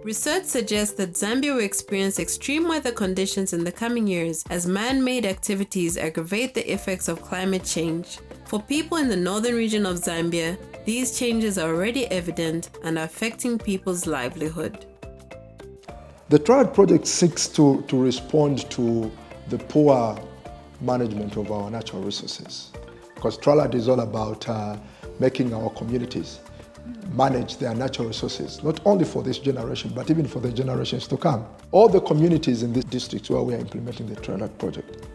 Research suggests that Zambia will experience extreme weather conditions in the coming years as man-made activities aggravate the effects of climate change. For people in the northern region of Zambia, these changes are already evident and are affecting people's livelihood. The TRALARD Project seeks to respond to the poor management of our natural resources, because TRALARD is all about making our communities manage their natural resources, not only for this generation, but even for the generations to come. All the communities in this district where we are implementing the TRALARD project,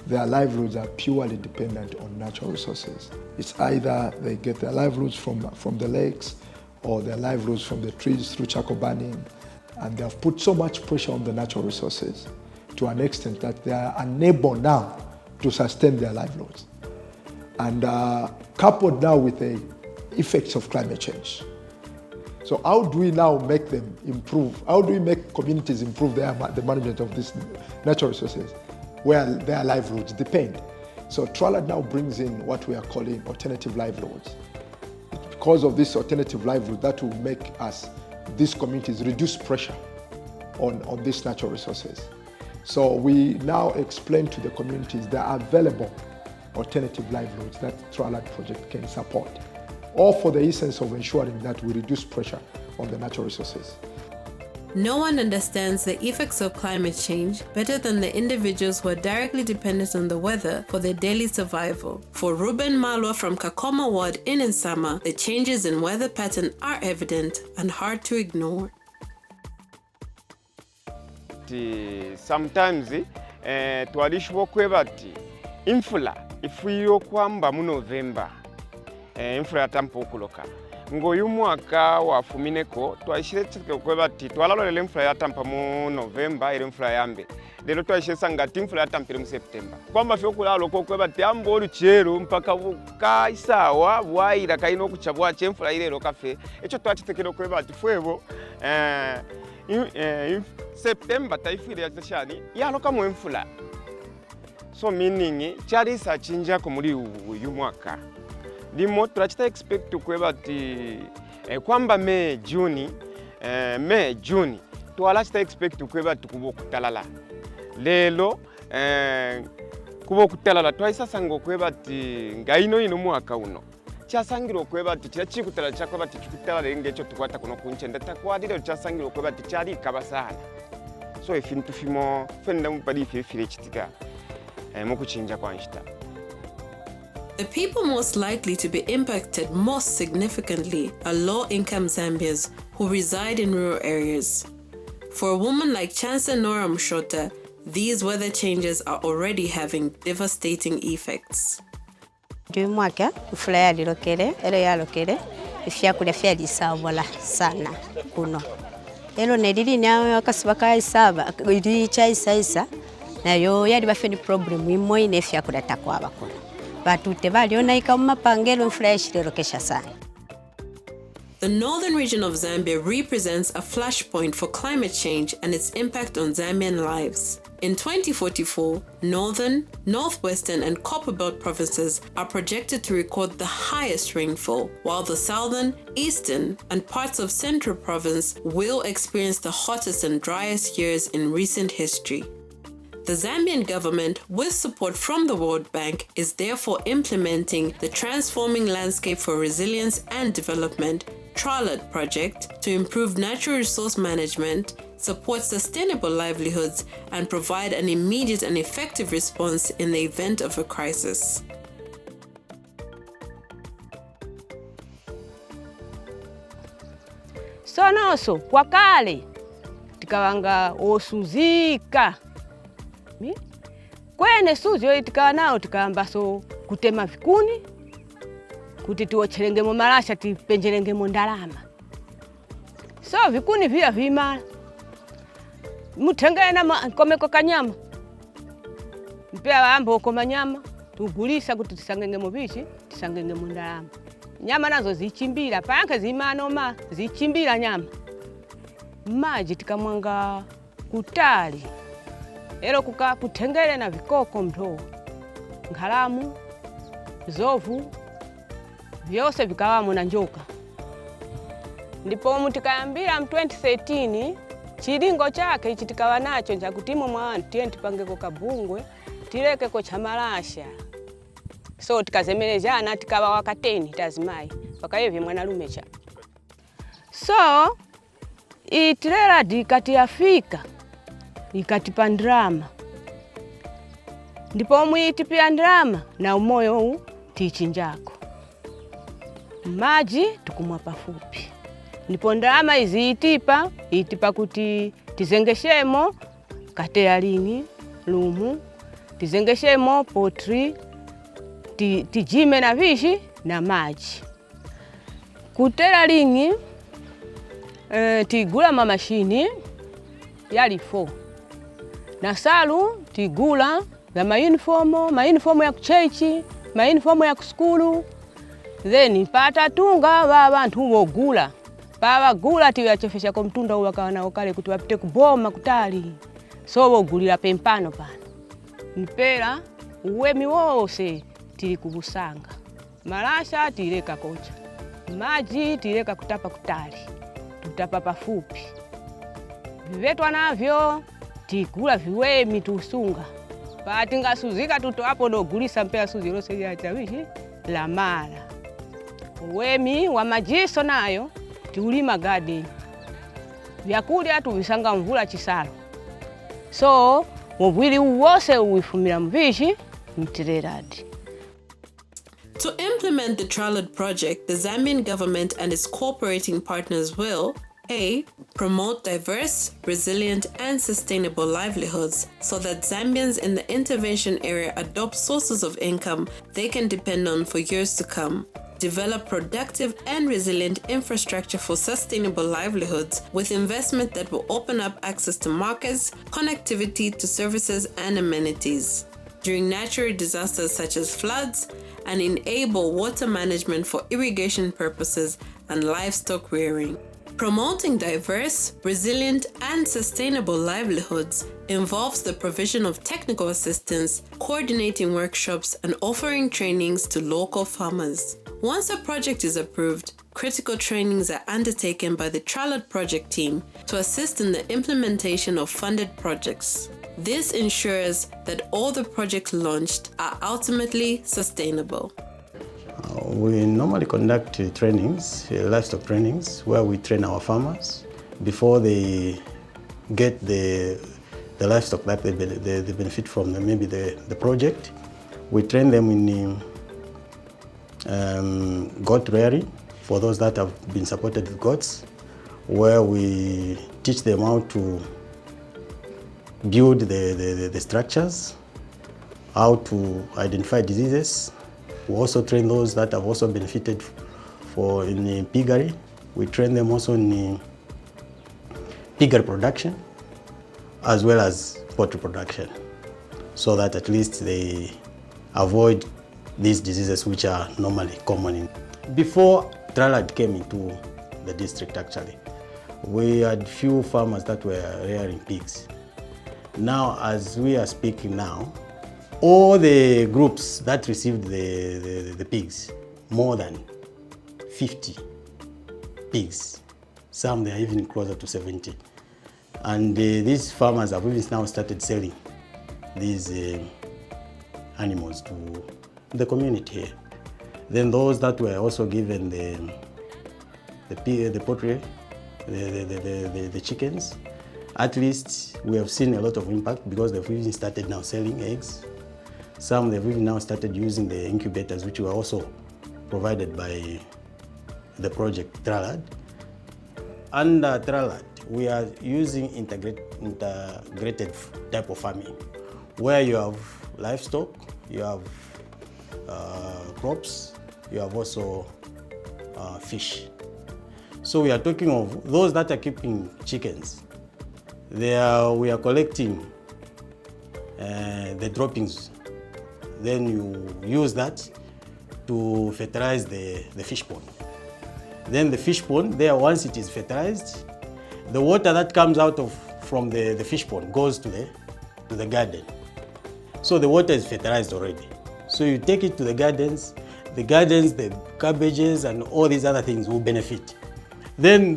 their livelihoods are purely dependent on natural resources. It's either they get their livelihoods from the lakes or their livelihoods from the trees through charcoal burning, and they have put so much pressure on the natural resources to an extent that they are unable now to sustain their livelihoods. And coupled now with the effects of climate change. So how do we now make them improve? How do we make communities improve the management of these natural resources where their livelihoods depend? So TRALARD now brings in what we are calling alternative livelihoods. Because of this alternative livelihood, that will make these communities reduce pressure on these natural resources. So we now explain to the communities there are available alternative livelihoods that TRALARD project can support, all for the essence of ensuring that we reduce pressure on the natural resources. No one understands the effects of climate change better than the individuals who are directly dependent on the weather for their daily survival. For Ruben Malwa from Kakoma Ward in Nsama, the changes in weather pattern are evident and hard to ignore. Sometimes twalishwa kwebati infula ifuyo kwamba mu November infula yatampa okuloka ngoyu mwaka wafumineko twashiretse kwebati twalalolele infula yatampa mu November ile infula yambe lero twashesa ngati infula yatampire mu September kwamba fyo kulalo ko kwebati ambo oluchero mpaka kaisawa bwaira kaino kuchabwa chemfula ile lokafe echo twachitekero kwebati fwebo September taifire yachashani yaloka mu infula. So meaning chali sa chinja ko muri uyu mwaka limo turachita expect kwebati kwamba May June twalachita expect kwebati kubo kutalala lelo kubo kutalala twaisasanga kwebati ngaino ino mwaka uno chasangiro kwebati chachikutala chakwebati chikutala lengecho tukwata kuno kunchenda takwadire chasangiro kwebati chali kabasana. So ifintu fimo fenda mpadi fifire chitika mukuchinja kwa nshita. The people most likely to be impacted most significantly are low-income Zambians who reside in rural areas. For a woman like Chansa Nora Mshota, these weather changes are already having devastating effects. Mwaka mfula yalilokele, elo yalokele, ifyakulia fyalisabwala sana kuno. Elo nedili nyawe wakasibaka isaba, ili chaisa nayo yali bafeni problem imwe ine fyakula takwaba kuno. Batute baliona ikamapangelo mfula yashililokesha sana. The northern region of Zambia represents a flashpoint for climate change and its impact on Zambian lives. In 2044, northern, northwestern, and Copperbelt provinces are projected to record the highest rainfall, while the southern, eastern, and parts of central province will experience the hottest and driest years in recent history. The Zambian government, with support from the World Bank, is therefore implementing the Transforming Landscape for Resilience and Development TRALARD Project to improve natural resource management, support sustainable livelihoods, and provide an immediate and effective response in the event of a crisis. Sonoso kwa kale tikawanga osuzika kwene suzi yo itikawa nao tikamba so kutema vikuni kuti tuochelenge mu malasha tipenjelenge mu ndalama. So vikuni vya vimala mutengena komeko kanyama mpea wambo koma nyama tugulisa kuti tisangenge mu bichi tisangenge mu ndalama. Nyama nazo zichimbira panke zimanoma zichimbira nyama maji tikamwanga kutali ero kutengele na vikoko mto ngalamu zovu vyose vikawamo na njoka ndipo mutikayambira mu 2013 chilingo chake ichi tikawa nacho njakutimu mwana tiye tipangeko kabungwe tilekeko chamalasha. So tikazemelezana tikawa wakateni tazimayi pakayevye mwanalume cha. So TRALARD ikati yafika ikatipa ndrama, ndipo mwitipia ndrama na umoyo huu tichinjako maji tukumwa pafupi. Ndipo ndrama izi itipa kuti tizengeshemo katealingi lumu, tizengeshemo potri, tijime na vishi na maji. Kutealingi tigula mamashini yali 4 na salu tigula ya mauniformu ya kuchechi, mauniformu ya kuskulu. Then patatunga bantu bogula pabagula tiwachefesha ko mtunda uwakawana okale kuti wapite kuboma kutali. So bogulira pempano pano mpera uwemi wose tili kubusanga, malasha tileka kocha, maji tileka kutapa kutali, tutapa pafupi. Vivetwa navyo tigula viwemi tusunga patinga suzika tuto hapo dogulisa mpera suzi rose ya chawishi la mara. Uwemi wa majiso nayo tiulima garden, vyakulya tuvisanga mvula chisalo. So mubwili uwose uwifumira mvishi mTRALARD. To implement the TRALARD project, the Zambian government and its cooperating partners will A. Promote diverse, resilient, and sustainable livelihoods so that Zambians in the intervention area adopt sources of income they can depend on for years to come. Develop productive and resilient infrastructure for sustainable livelihoods with investment that will open up access to markets, connectivity to services and amenities during natural disasters such as floods, and enable water management for irrigation purposes and livestock rearing. Promoting diverse, resilient, and sustainable livelihoods involves the provision of technical assistance, coordinating workshops, and offering trainings to local farmers. Once a project is approved, critical trainings are undertaken by the TRALARD Project team to assist in the implementation of funded projects. This ensures that all the projects launched are ultimately sustainable. We normally conduct trainings, livestock trainings, where we train our farmers before they get the livestock that they benefit from, maybe the project. We train them in goat rearing for those that have been supported with goats, where we teach them how to build the structures, how to identify diseases. We also train those that have also benefited in piggery. We train them also in piggery production as well as poultry production, so that at least they avoid these diseases which are normally common. Before TRALARD came into the district, actually, we had few farmers that were rearing pigs. Now, as we are speaking now, all the groups that received the pigs, more than 50 pigs, some they are even closer to 70. And these farmers have even now started selling these animals to the community here. Then those that were also given the poultry, the chickens, at least we have seen a lot of impact because they've even started now selling eggs. Some they've even now started using the incubators, which were also provided by the project TRALARD. Under TRALARD, we are using integrated type of farming, where you have livestock, you have crops, you have also fish. So we are talking of those that are keeping chickens. We are collecting the droppings. Then you use that to fertilize the fish pond. Then the fish pond, there once it is fertilized, the water that comes out from the fish pond goes to the garden. So the water is fertilized already. So you take it to the gardens, the cabbages and all these other things will benefit. Then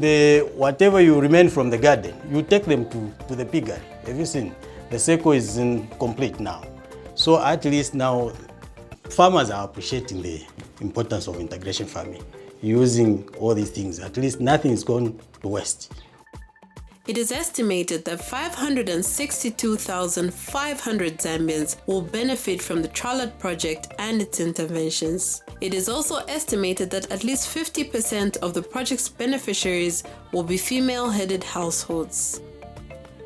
whatever you remain from the garden, you take them to the piggery. Have you seen? The circle is complete now. So at least now farmers are appreciating the importance of integration farming, using all these things. At least nothing is gone to waste. It is estimated that 562,500 Zambians will benefit from the TRALARD project and its interventions. It is also estimated that at least 50% of the project's beneficiaries will be female-headed households.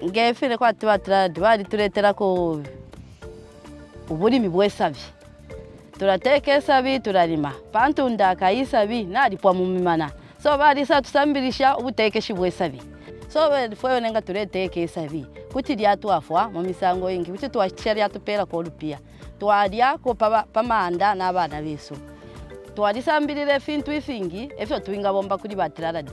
ngefere kwa TRALARD bali tuleterako ubulimi bw'esabi tulateeka esabi tulalima pantunda akayisabi nalipwa mumimana so bali satusambirishya obuteekeshi bw'esabi so fweyo nenga tuleteeka esabi kuti lyatwafwa mu misango yingi kuti twakisha lyatupeerako olupya twalyako pamanda n'abaana beeso twalisambirira efintu ifingi efyo tuwinga bomba kuli ba TRALARD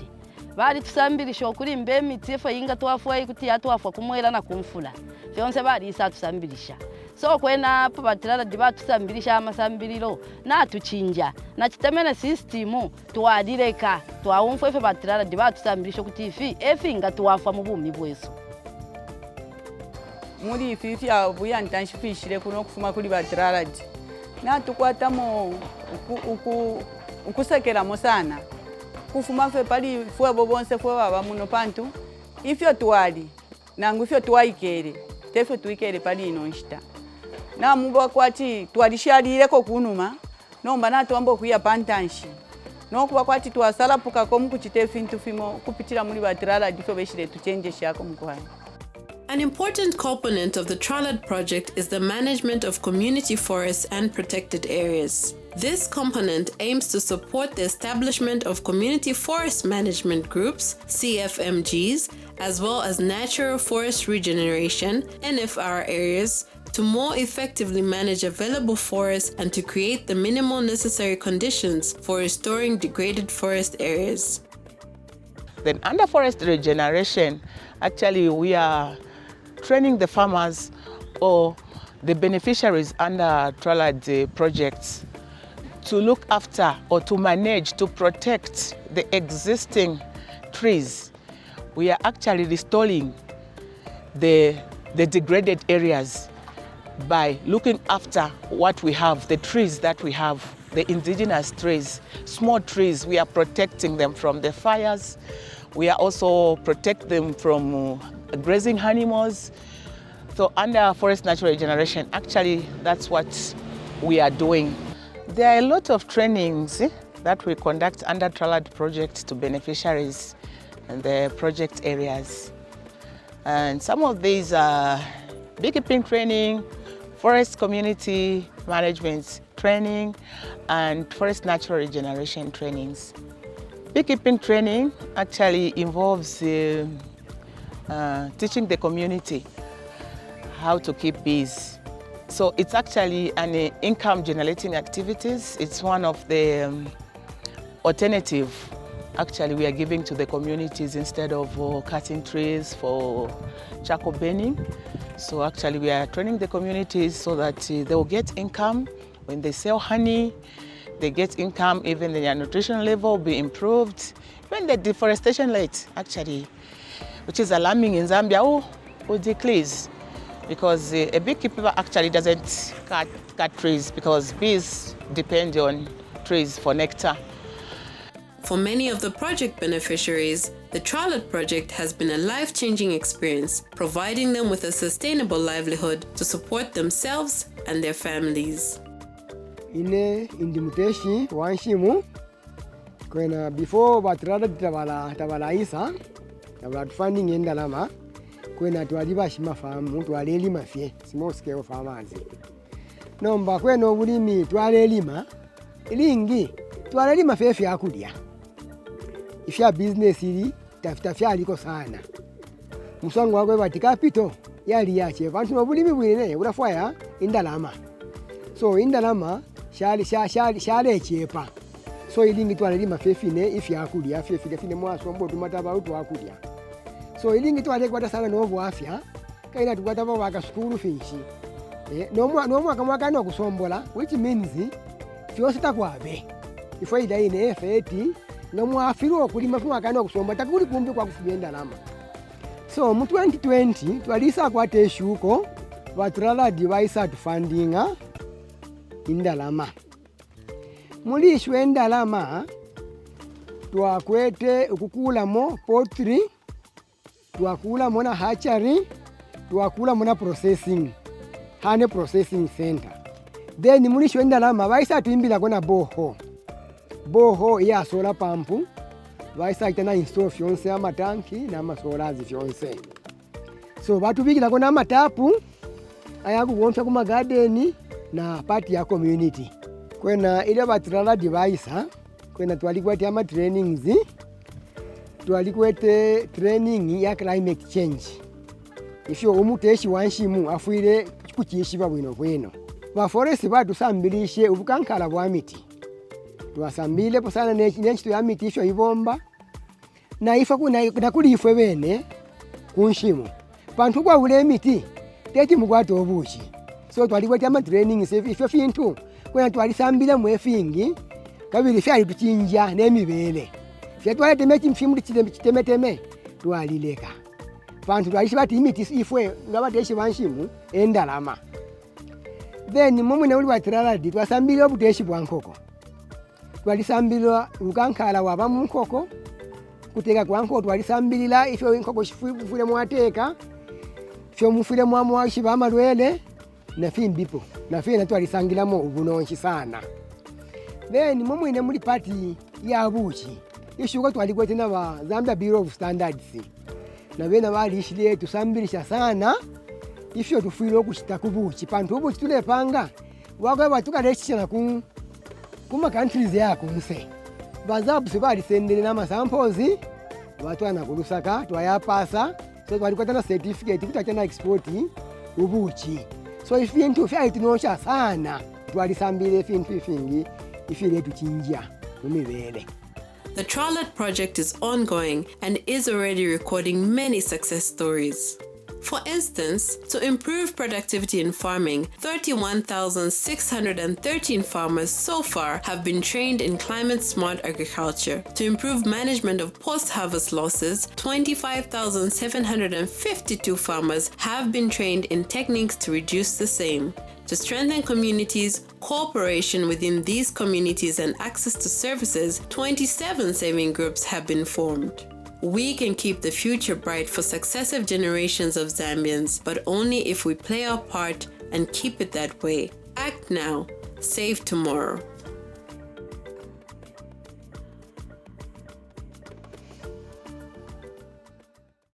bali tusambirisha okuli mbe emiti efo yinga twafwa kuti yatwafwa kumwera na kumfula fyonse bali saatusambirisha so kwena po ba TRALARD batusambirisha amasambiriro natuchinja na kitemene system twadileka twawumfwa efe ba TRALARD batusambirisha kuti efinga twafwa mu bumi bweso muri ifi ya buyantanshipishire kuno okufuma kuli ba TRALARD natukwatamo ukusekeramo sana kufuma fe pali fwe bobonse fwe baba muno pantu ifyo twali nangu ifyo twaikere tefyo tuikere pali ino nshita na muba kwati twalishalireko kunuma nomba natwambo kuya pantanshi nokuba kwati twasalapuka ko mukuchite fintu fimo kupitira muri ba TRALARD fyo beshire tuchenje shako mukwana. An important component of the TRALARD project is the management of community forests and protected areas. This component aims to support the establishment of community forest management groups, CFMGs, as well as natural forest regeneration, NFR areas, to more effectively manage available forests and to create the minimal necessary conditions for restoring degraded forest areas. Then under forest regeneration, actually we are training the farmers or the beneficiaries under TRALARD projects to look after or to manage, to protect the existing trees. We are actually restoring the degraded areas by looking after what we have, the trees that we have, the indigenous trees, small trees. We are protecting them from the fires. We are also protect them from grazing animals. So under forest natural regeneration, actually that's what we are doing. There are a lot of trainings that we conduct under TRALARD project to beneficiaries in the project areas. And some of these are beekeeping training, forest community management training, and forest natural regeneration trainings. Beekeeping training actually involves teaching the community how to keep bees. So it's actually an income generating activities. It's one of the alternative actually we are giving to the communities instead of cutting trees for charcoal burning. So actually we are training the communities so that they will get income when they sell honey. They get income, even their nutrition level will be improved. When the deforestation rate actually, which is alarming in Zambia, will decrease. Because a beekeeper actually doesn't cut trees because bees depend on trees for nectar. For many of the project beneficiaries, the TRALARD project has been a life-changing experience, providing them with a sustainable livelihood to support themselves and their families. Ine indimuteshi wanshimu kwena before ba TRALARD tabala isa tabala funding endalama kwena twaliba shima famu twalelima fye small scale farmers nomba kwena obulimi twalelima ilingi twalelima fye fya kulya ifya business ili tafuta fya aliko sana musango wako bati capital yali yache bantu obulimi bwine burafaya indalama so indalama shale chepa so ilingi twalelima fye fine ifya kulya fye fine mwaso mbo tumataba utu akulya so ilingi twale kwata sana novo afya kaina tukwata baba akasukuru finshi nomwa mwaka no kusombola which means fyose takwabe ifaida ine efeti nga mwafiri okulima kumwakana okusomba takuli kumbi kwa kufuna endalama. So mu 2020 twalisa kwata eshuko ba TRALARD baisa tufandinga indalama. Mulishwe endalama twakwete okukulamo pottery, twakulamo na hatchery, twakulamo na processing, hane processing center. Then mulishwe endalama baisa tuimbila na boho ya solar pump, baisa itana install fyonse amatanki na masolazi fyonse. So batubikila kona amatapu ayakuwonsha kuma garden na party ya community. Kwena ile ba TRALARD baisa kwena twalikwete ama trainings, twalikwete training ya climate change. Ifyo umuteshi wanshimu afuire kuchishiba bwino. Ba forest badusambilishe ubukankala bwa miti. Twasambile posana n'ekintu ya miti ifyo ibomba na ifa kuna kuli ifwe bene kunshimu. Bantu kwa ule miti teti mugwato obuchi. So twalikwete ama trainings ifyo fintu kwena twalisambile mwefingi kabili fyali tuchinja n'emibele. Fya twalete mechi mfimu chitemeteme twalileka. Bantu twalishi bati imiti ifwe ngabateshi banshimu endalama. Then mumwe uli wa TRALARD twasambile obuteshi bwa nkoko. Twalisambila ukankala waba mu nkoko kuteka kwa nkoko twalisambilila ifyo nkoko shifule mwateka fyo mufile mwa shiba malwele na fimbipo na fina twalisangilamo ubunonshi sana. Then mumwe muli party ya buchi ishuko twalikwete na ba Zambia Bureau of Standards na bena balishile tusambilisha sana ifyo tufile okushita kubuchi pantu ubuchi tulepanga wakwe batukaleshisha na kuma countries yako nse bazabu sibali sendele na masamples batwana kulusaka twayapasa so twalikwata na certificate kutachana export ubuchi. So ifintu fyaitinonsha sana twalisambile fintu ifingi ifile tuchinja mumibele. The TRALARD project is ongoing and is already recording many success stories. For instance, to improve productivity in farming, 31,613 farmers so far have been trained in climate-smart agriculture. To improve management of post-harvest losses, 25,752 farmers have been trained in techniques to reduce the same. To strengthen communities, cooperation within these communities and access to services, 27 saving groups have been formed. We can keep the future bright for successive generations of Zambians, but only if we play our part and keep it that way. Act now, save tomorrow.